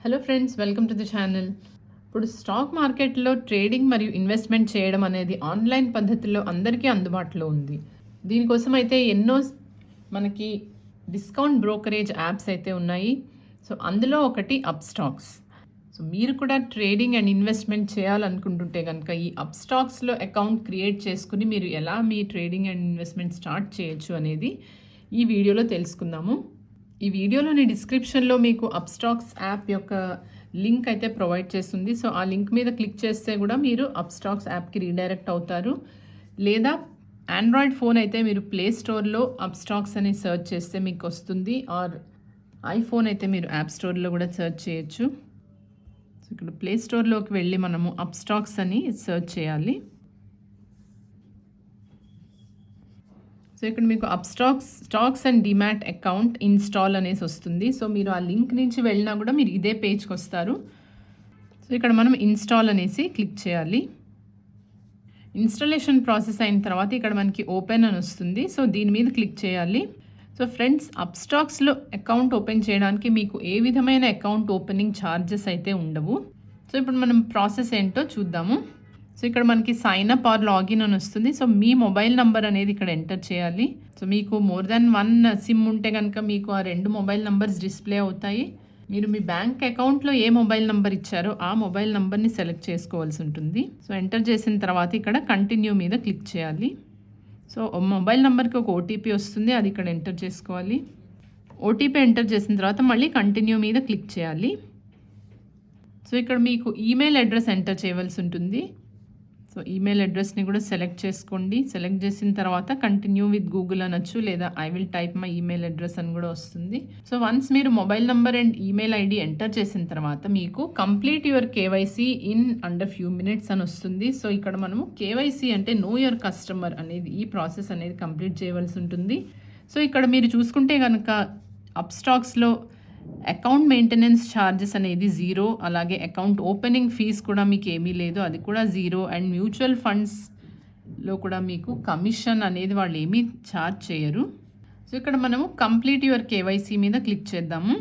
Hello friends, welcome to the channel. ఇప్పుడు stock మార్కెట్లో trading మరియు ఇన్వెస్ట్మెంట్ చేయడం అనేది ఆన్లైన్ పద్ధతిలో అందరికీ అందుబాటులో ఉంది. దీనికోసం అయితే ఎన్నో మనకి డిస్కౌంట్ బ్రోకరేజ్ యాప్స్ అయితే ఉన్నాయి. సో అందులో ఒకటి అప్స్టాక్స్. సో మీరు కూడా ట్రేడింగ్ అండ్ ఇన్వెస్ట్మెంట్ చేయాలనుకుంటుంటే కనుక ఈ అప్స్టాక్స్లో అకౌంట్ క్రియేట్ చేసుకుని మీరు ఎలా మీ ట్రేడింగ్ అండ్ ఇన్వెస్ట్మెంట్ స్టార్ట్ చేయొచ్చు అనేది ఈ వీడియోలో తెలుసుకుందాము. ఈ వీడియోలోని డిస్క్రిప్షన్లో మీకు అప్స్టాక్స్ యాప్ యొక్క లింక్ అయితే ప్రొవైడ్ చేస్తుంది. సో ఆ లింక్ మీద క్లిక్ చేస్తే కూడా మీరు అప్స్టాక్స్ యాప్కి రీడైరెక్ట్ అవుతారు. లేదా ఆండ్రాయిడ్ ఫోన్ అయితే మీరు ప్లే స్టోర్లో అప్స్టాక్స్ అని సెర్చ్ చేస్తే మీకు వస్తుంది. ఆర్ ఐఫోన్ అయితే మీరు యాప్ స్టోర్లో కూడా సెర్చ్ చేయొచ్చు. సో ఇక్కడ ప్లే స్టోర్లోకి వెళ్ళి మనము అప్స్టాక్స్ అని సెర్చ్ చేయాలి. సో ఇక్కడ మీకు stocks and demat account install అనేసి వస్తుంది. సో మీరు ఆ లింక్ నుంచి వెళ్ళినా కూడా మీరు ఇదే పేజ్కి వస్తారు. సో ఇక్కడ మనం ఇన్స్టాల్ అనేసి క్లిక్ చేయాలి. ఇన్స్టాలేషన్ ప్రాసెస్ అయిన తర్వాత ఇక్కడ మనకి ఓపెన్ అని వస్తుంది. సో దీని మీద క్లిక్ చేయాలి. సో ఫ్రెండ్స్, అప్స్టాక్స్లో అకౌంట్ ఓపెన్ చేయడానికి మీకు ఏ విధమైన అకౌంట్ ఓపెనింగ్ ఛార్జెస్ అయితే ఉండవు. సో ఇప్పుడు మనం ప్రాసెస్ ఏంటో చూద్దాము. సో ఇక్కడ మనకి సైన్ అప్ ఆర్ లాగిన్ అని వస్తుంది. సో మీ మొబైల్ నెంబర్ అనేది ఇక్కడ ఎంటర్ చేయాలి. సో మీకు మోర్ దాన్ 1 సిమ్ ఉంటే కనుక మీకు ఆ 2 మొబైల్ నెంబర్స్ డిస్ప్లే అవుతాయి. మీరు మీ బ్యాంక్ అకౌంట్లో ఏ మొబైల్ నెంబర్ ఇచ్చారో ఆ మొబైల్ నెంబర్ని సెలెక్ట్ చేసుకోవాల్సి ఉంటుంది. సో ఎంటర్ చేసిన తర్వాత ఇక్కడ కంటిన్యూ మీద క్లిక్ చేయాలి. సో మొబైల్ నెంబర్కి ఒక ఓటీపీ వస్తుంది, అది ఇక్కడ ఎంటర్ చేసుకోవాలి. ఓటీపీ ఎంటర్ చేసిన తర్వాత మళ్ళీ కంటిన్యూ మీద క్లిక్ చేయాలి. సో ఇక్కడ మీకు ఈమెయిల్ అడ్రస్ ఎంటర్ చేయవలసి ఉంటుంది. సో ఈమెయిల్ అడ్రస్ని కూడా సెలెక్ట్ చేసుకోండి. సెలెక్ట్ చేసిన తర్వాత కంటిన్యూ విత్ గూగుల్ అనొచ్చు, లేదా I will type my email address అని కూడా వస్తుంది. సో వన్స్ మీరు mobile number and email ID enter చేసిన తర్వాత మీకు complete your KYC in under few minutes అని వస్తుంది. సో ఇక్కడ మనము కేవైసీ అంటే నో యువర్ కస్టమర్ అనేది ఈ ప్రాసెస్ అనేది కంప్లీట్ చేయవలసి ఉంటుంది. సో ఇక్కడ మీరు చూసుకుంటే కనుక అప్స్టాక్స్లో అకౌంట్ మెయింటెనెన్స్ ఛార్జెస్ అనేది 0, అలాగే అకౌంట్ ఓపెనింగ్ ఫీజ్ కూడా మీకు ఏమీ లేదు, అది కూడా 0. అండ్ మ్యూచువల్ ఫండ్స్లో కూడా మీకు కమిషన్ అనేది వాళ్ళు ఏమీ ఛార్జ్ చేయరు. సో ఇక్కడ మనము కంప్లీట్ యువర్ కేవైసీ మీద క్లిక్ చేద్దాము.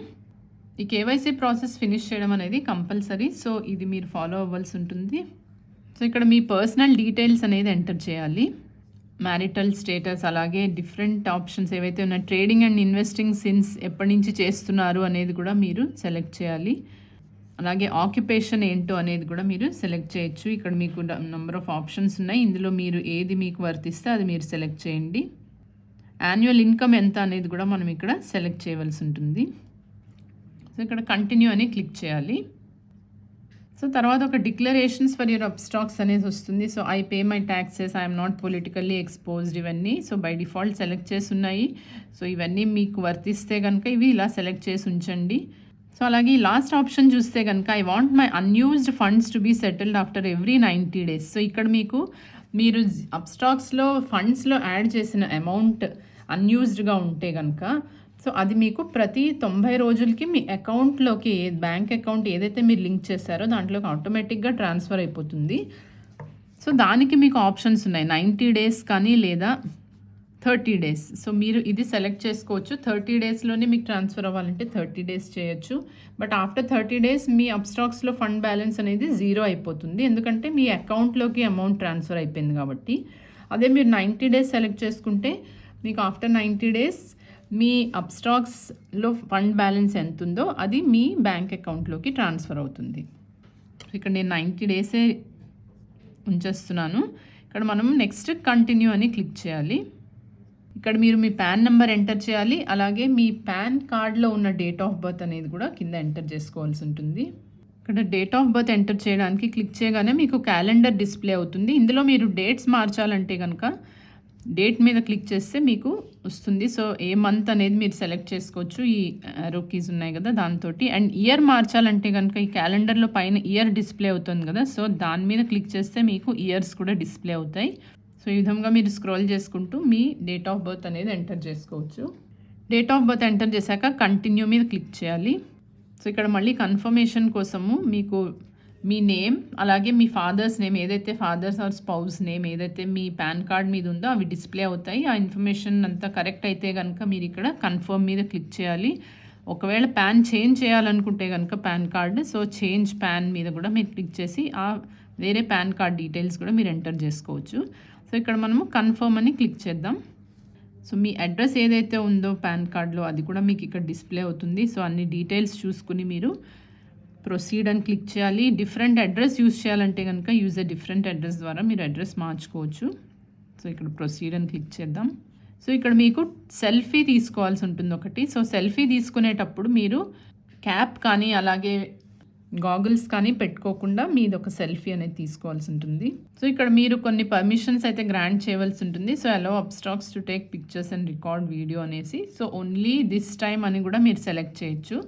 ఈ కేవైసీ ప్రాసెస్ ఫినిష్ చేయడం అనేది కంపల్సరీ. సో ఇది మీరు ఫాలో అవ్వాల్సి ఉంటుంది. సో ఇక్కడ మీ పర్సనల్ డీటెయిల్స్ అనేది ఎంటర్ చేయాలి. మ్యారిటల్ స్టేటస్, అలాగే డిఫరెంట్ ఆప్షన్స్ ఏవైతే ఉన్నాయి, ట్రేడింగ్ అండ్ ఇన్వెస్టింగ్ సిన్స్ ఎప్పటి నుంచి చేస్తున్నారు అనేది కూడా మీరు సెలెక్ట్ చేయాలి. అలాగే ఆక్యుపేషన్ ఏంటో అనేది కూడా మీరు సెలెక్ట్ చేయొచ్చు. ఇక్కడ మీకు నెంబర్ ఆఫ్ ఆప్షన్స్ ఉన్నాయి, ఇందులో మీరు ఏది మీకు వర్తిస్తే అది మీరు సెలెక్ట్ చేయండి. యాన్యువల్ ఇన్కమ్ ఎంత అనేది కూడా మనం ఇక్కడ సెలెక్ట్ చేయవలసి ఉంటుంది. సో ఇక్కడ కంటిన్యూ అని క్లిక్ చేయాలి. సో తర్వాత ఒక డిక్లరేషన్స్ ఫర్ యువర్ అప్స్టాక్స్ అనేది వస్తుంది. So I pay my taxes, I'm not politically exposed, ఇవన్నీ సో బై డిఫాల్ట్ సెలెక్ట్ చేసి ఉన్నాయి. సో ఇవన్నీ మీకు వర్తిస్తే కనుక ఇవి ఇలా సెలెక్ట్ చేసి ఉంచండి. సో అలాగే ఈ లాస్ట్ ఆప్షన్ చూస్తే కనుక I want my unused funds to be settled after every 90 days. So ఇక్కడ మీరు అప్స్టాక్స్లో ఫండ్స్లో యాడ్ చేసిన అమౌంట్ అన్యూజ్డ్గా ఉంటే కనుక సో అది మీకు ప్రతి 90 రోజులకి మీ అకౌంట్లోకి బ్యాంక్ అకౌంట్ ఏదైతే మీరు లింక్ చేశారో దాంట్లోకి ఆటోమేటిక్గా ట్రాన్స్ఫర్ అయిపోతుంది. సో దానికి మీకు ఆప్షన్స్ ఉన్నాయి, 90 days కానీ లేదా 30 days. సో మీరు ఇది సెలెక్ట్ చేసుకోవచ్చు. 30 daysలోనే మీకు ట్రాన్స్ఫర్ అవ్వాలంటే 30 days చేయొచ్చు. బట్ ఆఫ్టర్ 30 days మీ అప్స్టాక్స్లో ఫండ్ బ్యాలెన్స్ అనేది 0 అయిపోతుంది, ఎందుకంటే మీ అకౌంట్లోకి అమౌంట్ ట్రాన్స్ఫర్ అయిపోయింది కాబట్టి. అదే మీరు 90 days సెలెక్ట్ చేసుకుంటే మీకు ఆఫ్టర్ 90 days మీ అప్స్టాక్స్లో ఫండ్ బ్యాలెన్స్ ఎంత ఉందో అది మీ బ్యాంక్ అకౌంట్లోకి ట్రాన్స్ఫర్ అవుతుంది. ఇక్కడ నేను 90 days ఉంచేస్తున్నాను. ఇక్కడ మనం నెక్స్ట్ కంటిన్యూ అని క్లిక్ చేయాలి. ఇక్కడ మీరు మీ పాన్ నెంబర్ ఎంటర్ చేయాలి, అలాగే మీ పాన్ కార్డ్లో ఉన్న డేట్ ఆఫ్ బర్త్ అనేది కూడా కింద ఎంటర్ చేసుకోవాల్సి ఉంటుంది. ఇక్కడ డేట్ ఆఫ్ బర్త్ ఎంటర్ చేయడానికి క్లిక్ చేయగానే మీకు క్యాలెండర్ డిస్ప్లే అవుతుంది. ఇందులో మీరు డేట్స్ మార్చాలంటే కనుక డేట్ మీద క్లిక్ చేస్తే మీకు వస్తుంది. సో ఏ మంత్ అనేది మీరు సెలెక్ట్ చేసుకోవచ్చు, ఈ యారో కీస్ ఉన్నాయి కదా దాంతో. అండ్ ఇయర్ మార్చాలంటే కనుక ఈ క్యాలెండర్లో పైన ఇయర్ డిస్ప్లే అవుతుంది కదా, సో దాని మీద క్లిక్ చేస్తే మీకు ఇయర్స్ కూడా డిస్ప్లే అవుతాయి. సో ఈ విధంగా మీరు స్క్రోల్ చేసుకుంటూ మీ డేట్ ఆఫ్ బర్త్ అనేది ఎంటర్ చేసుకోవచ్చు. డేట్ ఆఫ్ బర్త్ ఎంటర్ చేశాక కంటిన్యూ మీద క్లిక్ చేయాలి. సో ఇక్కడ మళ్ళీ కన్ఫర్మేషన్ కోసము మీకు మీ నేమ్, అలాగే మీ ఫాదర్స్ నేమ్ ఏదైతే ఫాదర్స్ ఆర్ స్పౌస్ నేమ్ ఏదైతే మీ పాన్ కార్డ్ మీద ఉందో అవి డిస్ప్లే అవుతాయి. ఆ ఇన్ఫర్మేషన్ అంతా కరెక్ట్ అయితే కనుక మీరు ఇక్కడ కన్ఫర్మ్ మీద క్లిక్ చేయాలి. ఒకవేళ పాన్ చేంజ్ చేయాలనుకుంటే కనుక pan card, so change pan మీద కూడా మీరు క్లిక్ చేసి ఆ వేరే పాన్ కార్డ్ డీటెయిల్స్ కూడా మీరు ఎంటర్ చేసుకోవచ్చు. సో ఇక్కడ మనము కన్ఫర్మ్ అని క్లిక్ చేద్దాం. సో మీ అడ్రస్ ఏదైతే ఉందో పాన్ కార్డ్లో అది కూడా మీకు ఇక్కడ డిస్ప్లే అవుతుంది. సో అన్ని డీటెయిల్స్ చూసుకుని మీరు ప్రొసీడ్ అని క్లిక్ చేయాలి. డిఫరెంట్ అడ్రస్ యూజ్ చేయాలంటే కనుక యూజ్ ఏ డిఫరెంట్ అడ్రస్ ద్వారా మీరు అడ్రస్ మార్చుకోవచ్చు. సో ఇక్కడ ప్రొసీడ్ అని క్లిక్ చేద్దాం. సో ఇక్కడ మీకు సెల్ఫీ తీసుకోవాల్సి ఉంటుంది ఒకటి. సో సెల్ఫీ తీసుకునేటప్పుడు మీరు క్యాప్ కానీ అలాగే గాగుల్స్ కానీ పెట్టుకోకుండా మీది ఒక సెల్ఫీ అనేది తీసుకోవాల్సి ఉంటుంది. సో ఇక్కడ మీరు కొన్ని పర్మిషన్స్ అయితే గ్రాంట్ చేయవలసి ఉంటుంది. So allow Upstox to take pictures and record video అనేసి, సో ఓన్లీ దిస్ టైమ్ అని కూడా మీరు సెలెక్ట్ చేయొచ్చు.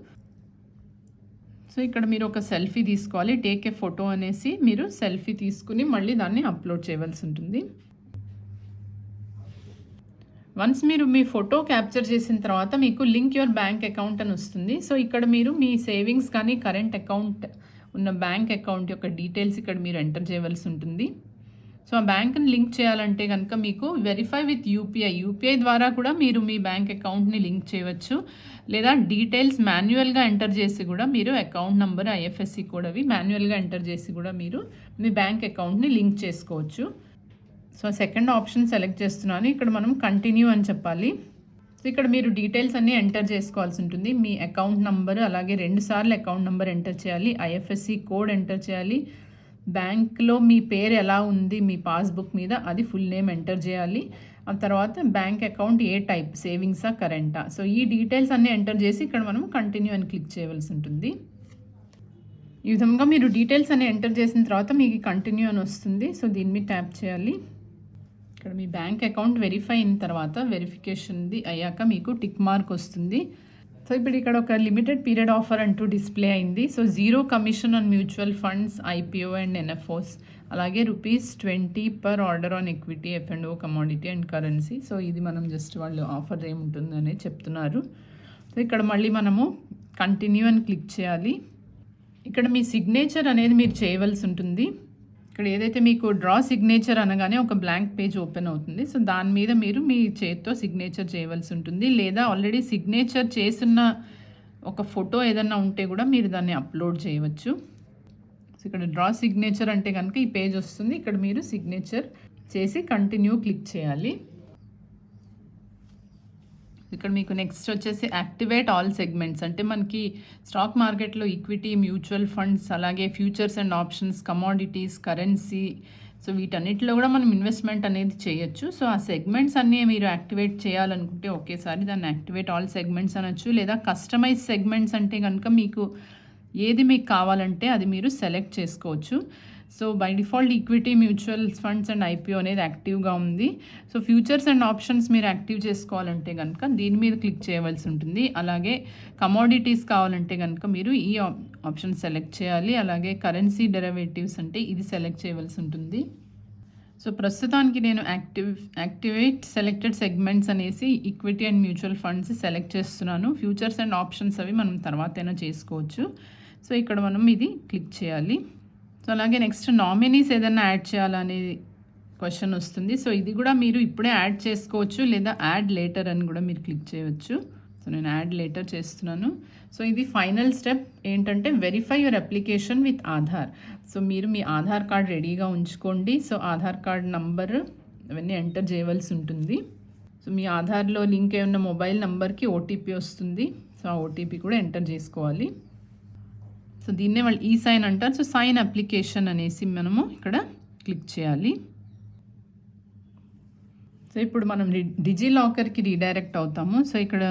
సో ఇక్కడ మీరు ఒక సెల్ఫీ తీసుకోవాలి, టేక్ ఏ ఫోటో అనేసి మీరు సెల్ఫీ తీసుకుని మళ్ళీ దాన్ని అప్లోడ్ చేయవలసి ఉంటుంది. వన్స్ మీరు మీ ఫోటో క్యాప్చర్ చేసిన తర్వాత మీకు లింక్ యువర్ బ్యాంక్ అకౌంట్ అని వస్తుంది. సో ఇక్కడ మీరు మీ సేవింగ్స్ కానీ కరెంట్ అకౌంట్ ఉన్న బ్యాంక్ అకౌంట్ యొక్క డీటెయిల్స్ ఇక్కడ మీరు ఎంటర్ చేయవలసి ఉంటుంది. సో ఆ బ్యాంక్ని లింక్ చేయాలంటే కనుక మీకు వెరిఫై విత్ యూపీఐ ద్వారా కూడా మీరు మీ బ్యాంక్ అకౌంట్ని లింక్ చేయవచ్చు. లేదా డీటెయిల్స్ మాన్యువల్గా ఎంటర్ చేసి కూడా మీరు అకౌంట్ నెంబర్, ఐఎఫ్ఎస్సి కోడ్ అవి మాన్యువల్గా ఎంటర్ చేసి కూడా మీరు మీ బ్యాంక్ అకౌంట్ని లింక్ చేసుకోవచ్చు. సో సెకండ్ ఆప్షన్ సెలెక్ట్ చేస్తున్నాను. ఇక్కడ మనం కంటిన్యూ అని చెప్పాలి. సో ఇక్కడ మీరు డీటెయిల్స్ అన్నీ ఎంటర్ చేసుకోవాల్సి ఉంటుంది. మీ అకౌంట్ నంబర్ అలాగే 2 సార్లు అకౌంట్ నెంబర్ ఎంటర్ చేయాలి, ఐఎఫ్ఎస్సి కోడ్ ఎంటర్ చేయాలి, బ్యాంక్లో మీ పేరు ఎలా ఉంది మీ పాస్బుక్ మీద అది ఫుల్ నేమ్ ఎంటర్ చేయాలి. ఆ తర్వాత బ్యాంక్ అకౌంట్ ఏ టైప్, సేవింగ్సా కరెంటా, సో ఈ డీటెయిల్స్ అన్నీ ఎంటర్ చేసి ఇక్కడ మనం కంటిన్యూ అని క్లిక్ చేయవలసి ఉంటుంది. ఈ విధంగా మీరు డీటెయిల్స్ అన్నీ ఎంటర్ చేసిన తర్వాత మీకు కంటిన్యూ అని వస్తుంది. సో దీని మీద ట్యాప్ చేయాలి. ఇక్కడ మీ బ్యాంక్ అకౌంట్ వెరిఫై అయిన తర్వాత వెరిఫికేషన్ది అయ్యాక మీకు టిక్ మార్క్ వస్తుంది. సో ఇప్పుడు ఇక్కడ ఒక లిమిటెడ్ పీరియడ్ ఆఫర్ అంటూ డిస్ప్లే అయింది. So 0 commission on mutual funds, IPO and NFOs, అలాగే ₹20 పర్ ఆర్డర్ ఆన్ ఎక్విటీ, ఎఫ్&ఓ, కమోడిటీ అండ్ కరెన్సీ. సో ఇది మనం జస్ట్ వాళ్ళు ఆఫర్ ఏముంటుంది అనేది చెప్తున్నారు. సో ఇక్కడ మళ్ళీ మనము కంటిన్యూ అని క్లిక్ చేయాలి. ఇక్కడ మీ సిగ్నేచర్ అనేది మీరు చేయవలసి ఉంటుంది. ఇక్కడ ఏదైతే మీకు డ్రా సిగ్నేచర్ అనగానే ఒక బ్లాంక్ పేజ్ ఓపెన్ అవుతుంది. సో దాని మీద మీరు మీ చేతితో సిగ్నేచర్ చేయవలసి ఉంటుంది. లేదా ఆల్రెడీ సిగ్నేచర్ చేసిన ఒక ఫోటో ఏదన్నా ఉంటే కూడా మీరు దాన్ని అప్లోడ్ చేయవచ్చు. సో ఇక్కడ డ్రా సిగ్నేచర్ అంటే కనుక ఈ పేజ్ వస్తుంది. ఇక్కడ మీరు సిగ్నేచర్ చేసి కంటిన్యూ క్లిక్ చేయాలి. ఇక్కడ మీకు నెక్స్ట్ వచ్చేసి యాక్టివేట్ ఆల్ సెగ్మెంట్స్, అంటే మనకి స్టాక్ మార్కెట్లో ఈక్విటీ, మ్యూచువల్ ఫండ్స్, అలాగే futures and options, commodities, currency, so వీటన్నిటిలో కూడా మనం ఇన్వెస్ట్మెంట్ అనేది చేయొచ్చు. సో ఆ సెగ్మెంట్స్ అన్నీ మీరు యాక్టివేట్ చేయాలనుకుంటే ఒకేసారి దాన్ని యాక్టివేట్ ఆల్ సెగ్మెంట్స్ అనొచ్చు. లేదా కస్టమైజ్ సెగ్మెంట్స్ అంటే కనుక మీకు ఏది మీకు కావాలంటే అది మీరు సెలెక్ట్ చేసుకోవచ్చు. So by default equity, mutual funds and IPO అనేది యాక్టివ్గా ఉంది. సో ఫ్యూచర్స్ అండ్ ఆప్షన్స్ మీరు యాక్టివ్ చేసుకోవాలంటే కనుక దీని మీద క్లిక్ చేయవలసి ఉంటుంది. అలాగే కమోడిటీస్ కావాలంటే కనుక మీరు ఈ ఆప్షన్ సెలెక్ట్ చేయాలి. అలాగే కరెన్సీ డెరివేటివ్స్ అంటే ఇది సెలెక్ట్ చేయవలసి ఉంటుంది. సో ప్రస్తుతానికి నేను యాక్టివేట్ సెలెక్టెడ్ సెగ్మెంట్స్ అనేసి equity and mutual funds select చేస్తున్నాను. ఫ్యూచర్స్ అండ్ ఆప్షన్స్ అవి మనం తర్వాత అయినా చేసుకోవచ్చు. సో ఇక్కడ మనం ఇది క్లిక్ చేయాలి. సో అలాగే నెక్స్ట్ నామినీస్ ఏదైనా యాడ్ చేయాలనే క్వశ్చన్ వస్తుంది. సో ఇది కూడా మీరు ఇప్పుడే యాడ్ చేసుకోవచ్చు, లేదా యాడ్ లేటర్ అని కూడా మీరు క్లిక్ చేయవచ్చు. సో నేను యాడ్ లేటర్ చేస్తున్నాను. సో ఇది ఫైనల్ స్టెప్ ఏంటంటే verify your application with Aadhaar. So మీరు మీ ఆధార్ కార్డ్ రెడీగా ఉంచుకోండి. సో ఆధార్ కార్డ్ నంబర్ అవన్నీ ఎంటర్ చేయవలసి ఉంటుంది. సో మీ ఆధార్లో లింక్ అయి ఉన్న మొబైల్ నెంబర్కి ఓటీపీ వస్తుంది. సో ఆ ఓటీపీ కూడా ఎంటర్ చేసుకోవాలి. సో దీన్నే వాళ్ళు ఈ సైన్ అంటారు. సో సైన్ అప్లికేషన్ అనేసి మనము ఇక్కడ క్లిక్ చేయాలి. సో ఇప్పుడు మనం డిజిలాకర్కి రీడైరెక్ట్ అవుతాము. సో ఇక్కడ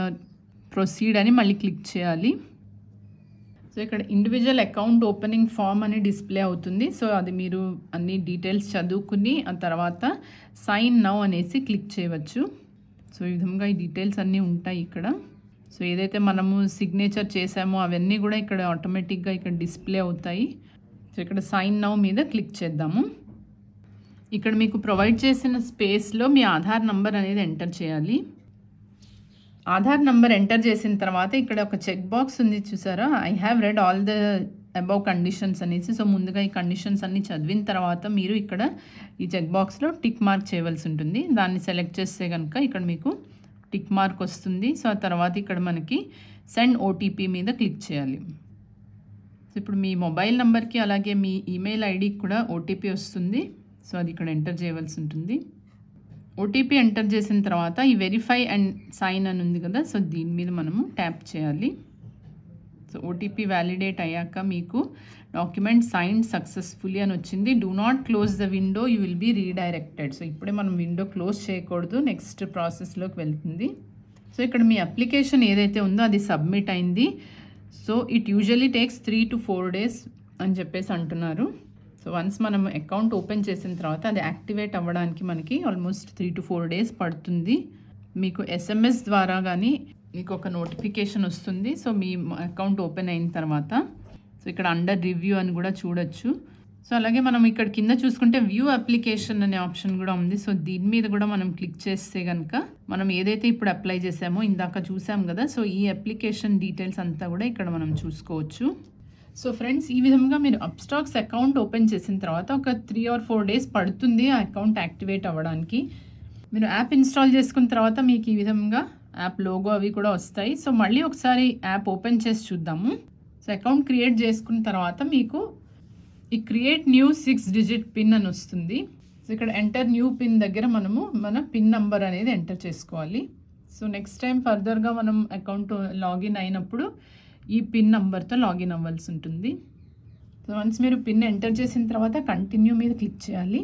ప్రొసీడ్ అని మళ్ళీ క్లిక్ చేయాలి. సో ఇక్కడ ఇండివిజువల్ అకౌంట్ ఓపెనింగ్ ఫామ్ అని డిస్ప్లే అవుతుంది. సో అది మీరు అన్ని డీటెయిల్స్ చదువుకుని ఆ తర్వాత సైన్ నౌ అనేసి క్లిక్ చేయవచ్చు. సో ఈ విధంగా ఈ డీటెయిల్స్ అన్నీ ఉంటాయి ఇక్కడ. సో ఏదైతే మనము సిగ్నేచర్ చేసామో అవన్నీ కూడా ఇక్కడ ఆటోమేటిక్గా ఇక్కడ డిస్ప్లే అవుతాయి. సో ఇక్కడ సైన్ నౌ మీద క్లిక్ చేద్దాము. ఇక్కడ మీకు ప్రొవైడ్ చేసిన స్పేస్లో మీ ఆధార్ నంబర్ అనేది ఎంటర్ చేయాలి. ఆధార్ నంబర్ ఎంటర్ చేసిన తర్వాత ఇక్కడ ఒక చెక్ బాక్స్ ఉంది చూసారా, I have read all the above conditions అనేసి. సో ముందుగా ఈ కండిషన్స్ అన్నీ చదివిన తర్వాత మీరు ఇక్కడ ఈ చెక్ బాక్స్లో టిక్ మార్క్ చేయవలసి ఉంటుంది. దాన్ని సెలెక్ట్ చేస్తే కనుక ఇక్కడ మీకు టిక్ మార్క్ వస్తుంది. సో ఆ తర్వాత ఇక్కడ మనకి సెండ్ ఓటీపీ మీద క్లిక్ చేయాలి. సో ఇప్పుడు మీ మొబైల్ నెంబర్కి అలాగే మీ ఈమెయిల్ ఐడికి కూడా ఓటీపీ వస్తుంది. సో అది ఇక్కడ ఎంటర్ చేయవలసి ఉంటుంది. ఓటీపీ ఎంటర్ చేసిన తర్వాత ఈ వెరిఫై అండ్ సైన్ అని ఉంది కదా, సో దీని మీద మనము ట్యాప్ చేయాలి. సో ఓటీపీ వ్యాలిడేట్ అయ్యాక మీకు డాక్యుమెంట్ సైన్ సక్సెస్ఫుల్లీ అని వచ్చింది. Do not close the window, you will be redirected. So ఇప్పుడే మనం విండో క్లోజ్ చేయకూడదు, నెక్స్ట్ ప్రాసెస్లోకి వెళ్తుంది. సో ఇక్కడ మీ అప్లికేషన్ ఏదైతే ఉందో అది సబ్మిట్ అయింది. So it usually takes 3 to 4 days అని చెప్పేసి అంటున్నారు. సో వన్స్ మనం అకౌంట్ ఓపెన్ చేసిన తర్వాత అది యాక్టివేట్ అవ్వడానికి మనకి ఆల్మోస్ట్ 3 to 4 days పడుతుంది. మీకు ఎస్ఎంఎస్ ద్వారా కానీ మీకు ఒక నోటిఫికేషన్ వస్తుంది. సో మీ అకౌంట్ ఓపెన్ అయిన తర్వాత సో ఇక్కడ అండర్ రివ్యూ అని కూడా చూడొచ్చు. సో అలాగే మనం ఇక్కడ కింద చూసుకుంటే వ్యూ అప్లికేషన్ అనే ఆప్షన్ కూడా ఉంది. సో దీని మీద కూడా మనం క్లిక్ చేస్తే కనుక మనం ఏదైతే ఇప్పుడు అప్లై చేసామో ఇందాక చూసాం కదా, సో ఈ అప్లికేషన్ డీటెయిల్స్ అంతా కూడా ఇక్కడ మనం చూసుకోవచ్చు. సో ఫ్రెండ్స్, ఈ విధంగా మీరు అప్స్టాక్స్ అకౌంట్ ఓపెన్ చేసిన తర్వాత ఒక 3 or 4 days పడుతుంది ఆ అకౌంట్ యాక్టివేట్ అవ్వడానికి. మీరు యాప్ ఇన్స్టాల్ చేసుకున్న తర్వాత మీకు ఈ విధంగా యాప్ లోగో అవి కూడా వస్తాయి. సో మళ్ళీ ఒకసారి యాప్ ఓపెన్ చేసి చూద్దాము. సో అకౌంట్ క్రియేట్ చేసుకున్న తర్వాత మీకు ఈ క్రియేట్ న్యూ 6-digit పిన్ అని వస్తుంది. సో ఇక్కడ ఎంటర్ న్యూ పిన్ దగ్గర మనము మన పిన్ నంబర్ అనేది ఎంటర్ చేసుకోవాలి. సో నెక్స్ట్ టైం ఫర్దర్గా మనం అకౌంట్ లాగిన్ అయినప్పుడు ఈ పిన్ నంబర్తో లాగిన్ అవ్వాల్సి ఉంటుంది. సో వన్స్ మీరు పిన్ ఎంటర్ చేసిన తర్వాత కంటిన్యూ మీద క్లిక్ చేయాలి.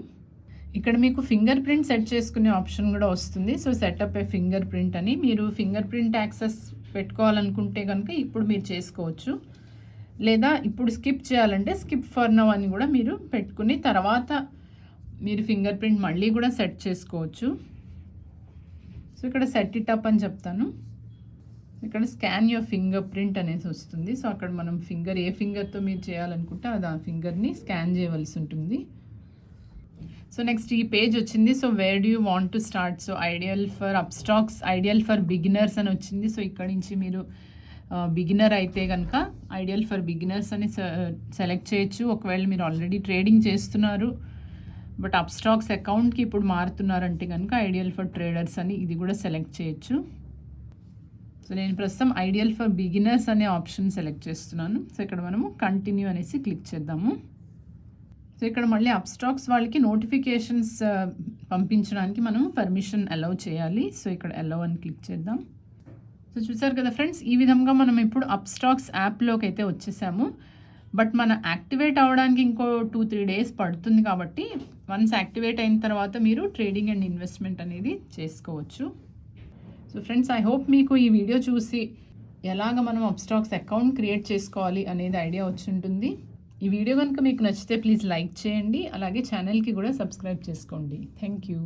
ఇక్కడ మీకు ఫింగర్ ప్రింట్ సెట్ చేసుకునే ఆప్షన్ కూడా వస్తుంది. సో సెటప్ ఏ ఫింగర్ ప్రింట్ అని, మీరు ఫింగర్ ప్రింట్ యాక్సెస్ పెట్టుకోవాలనుకుంటే కనుక ఇప్పుడు మీరు చేసుకోవచ్చు. లేదా ఇప్పుడు స్కిప్ చేయాలంటే స్కిప్ ఫర్ నౌ అని కూడా మీరు పెట్టుకుని తర్వాత మీరు ఫింగర్ ప్రింట్ మళ్ళీ కూడా సెట్ చేసుకోవచ్చు. సో ఇక్కడ సెట్ ఇట్ అప్ అని చెప్తాను. ఇక్కడ స్కాన్ యువర్ ఫింగర్ ప్రింట్ అనేసి వస్తుంది. సో అక్కడ మనం ఫింగర్ ఏ ఫింగర్తో మీరు చేయాలనుకుంటే అది ఆ ఫింగర్ని స్కాన్ చేయవలసి ఉంటుంది. సో నెక్స్ట్ ఈ పేజ్ వచ్చింది. So where do you want to start? So ideal for Upstox, ideal for beginners అని వచ్చింది. సో ఇక్కడ నుంచి మీరు బిగినర్ అయితే కనుక ఐడియల్ ఫర్ బిగినర్స్ అని సెలెక్ట్ చేయొచ్చు. ఒకవేళ మీరు ఆల్రెడీ ట్రేడింగ్ చేస్తున్నారు బట్ అప్స్టాక్స్ అకౌంట్కి ఇప్పుడు మారుతున్నారంటే కనుక ఐడియల్ ఫర్ ట్రేడర్స్ అని ఇది కూడా సెలెక్ట్ చేయొచ్చు. సో నేను ప్రస్తుతం ఐడియల్ ఫర్ బిగినర్స్ అనే ఆప్షన్ సెలెక్ట్ చేస్తున్నాను. సో ఇక్కడ మనము కంటిన్యూ అనేసి క్లిక్ చేద్దాము. సో ఇక్కడ మళ్ళీ అప్స్టాక్స్ వాళ్ళకి నోటిఫికేషన్స్ పంపించడానికి మనం పర్మిషన్ అలౌ చేయాలి. సో ఇక్కడ అలౌ అని క్లిక్ చేద్దాం. సో చూసారు కదా ఫ్రెండ్స్, ఈ విధంగా మనం ఇప్పుడు అప్స్టాక్స్ యాప్లోకి అయితే వచ్చేసాము. బట్ మన యాక్టివేట్ అవ్వడానికి ఇంకో 2-3 days పడుతుంది. కాబట్టి వన్స్ యాక్టివేట్ అయిన తర్వాత మీరు ట్రేడింగ్ అండ్ ఇన్వెస్ట్మెంట్ అనేది చేసుకోవచ్చు. సో ఫ్రెండ్స్, ఐ హోప్ మీకు ఈ వీడియో చూసి ఎలాగ మనం అప్స్టాక్స్ అకౌంట్ క్రియేట్ చేసుకోవాలి అనేది ఐడియా వచ్చి ఉంటుంది. ఈ వీడియో కనుక మీకు నచ్చితే ప్లీజ్ లైక్ చేయండి, అలాగే ఛానల్కి కూడా సబ్స్క్రైబ్ చేసుకోండి. Thank you.